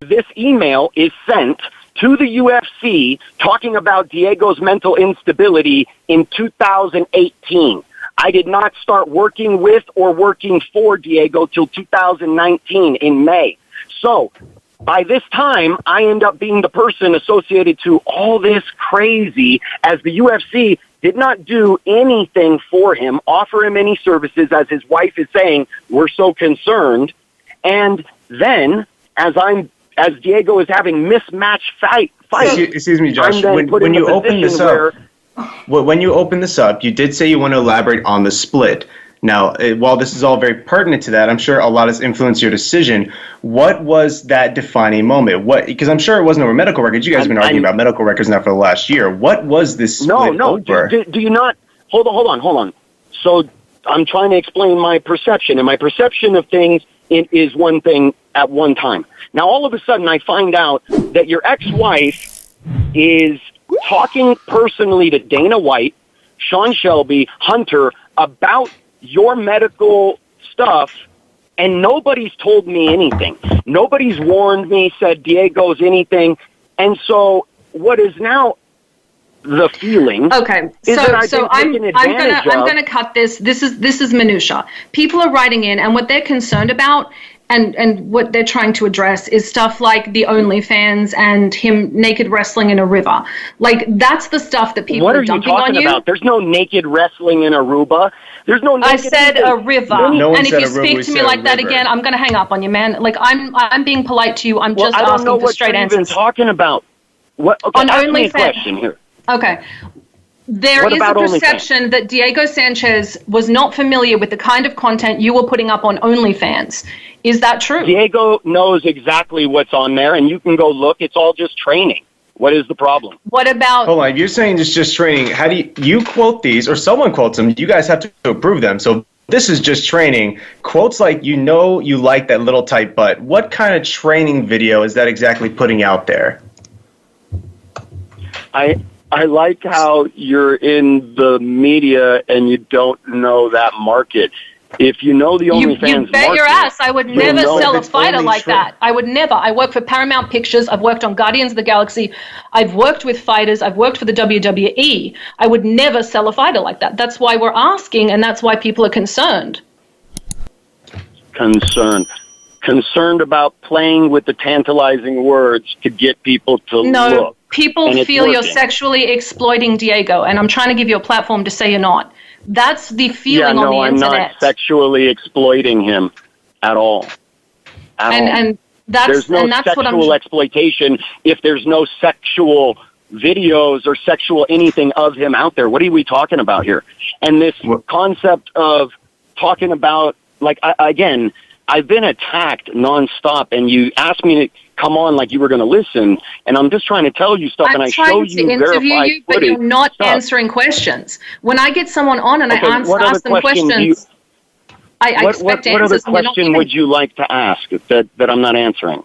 this email is sent to the UFC talking about Diego's mental instability in 2018. I did not start working with or working for Diego till 2019 in May. So by this time, I end up being the person associated to all this crazy, as the UFC did not do anything for him, offer him any services, as his wife is saying, we're so concerned. And then, as Diego is having mismatched fights. Excuse me, Josh. When you open this up, when you open this up, you did say you want to elaborate on the split. Now, while this is all very pertinent to that, I'm sure a lot has influenced your decision. What was that defining moment? Because I'm sure it wasn't over medical records. You guys have been arguing about medical records now for the last year. What was this split over? Do you not? Hold on. So I'm trying to explain my perception, and my perception of things is one thing at one time. Now, all of a sudden, I find out that your ex-wife is talking personally to Dana White, Sean Shelby, Hunter, about your medical stuff, and nobody's told me anything. Nobody's warned me, said Diego's anything. And so what is now the feeling? Okay, so I'm gonna cut this. This is minutia. People are writing in, and what they're concerned about and what they're trying to address is stuff like the ONLYFANS and him naked wrestling in a river. Like, that's the stuff that people are dumping on you. What are you talking about? There's no naked wrestling in Aruba. There's no naked. I said a river. And if you speak to me like that again, I'm going to hang up on you, man. Like, I'm being polite to you. I'm just asking for straight answers. I don't know what you're even talking about. What? Okay, ask me a question here. Okay. There is a perception that Diego Sanchez was not familiar with the kind of content you were putting up on OnlyFans. Is that true? Diego knows exactly what's on there, and you can go look. It's all just training. What is the problem? What about... Hold on, you're saying it's just training. How do you quote these, or someone quotes them, you guys have to approve them. So this is just training. Quotes like, you like that little tight butt. What kind of training video is that exactly putting out there? I like how you're in the media and you don't know that market. If you know the OnlyFans market... You bet your ass I would never sell a fighter like that. I would never. I work for Paramount Pictures. I've worked on Guardians of the Galaxy. I've worked with fighters. I've worked for the WWE. I would never sell a fighter like that. That's why we're asking, and that's why people are concerned. Concerned about playing with the tantalizing words to get people to look. People feel you're sexually exploiting Diego, and I'm trying to give you a platform to say you're not. That's the feeling on the internet. I'm not sexually exploiting him at all. And there's no sexual exploitation if there's no sexual videos or sexual anything of him out there. What are we talking about here? And this concept of talking about, like, again, I've been attacked nonstop, and you asked me to come on like you were going to listen, and I'm just trying to tell you stuff, and I show you verified footage. I'm trying to interview you, but you're not answering questions. When I get someone on and I ask them questions, I expect answers. What other question would you like to ask that I'm not answering?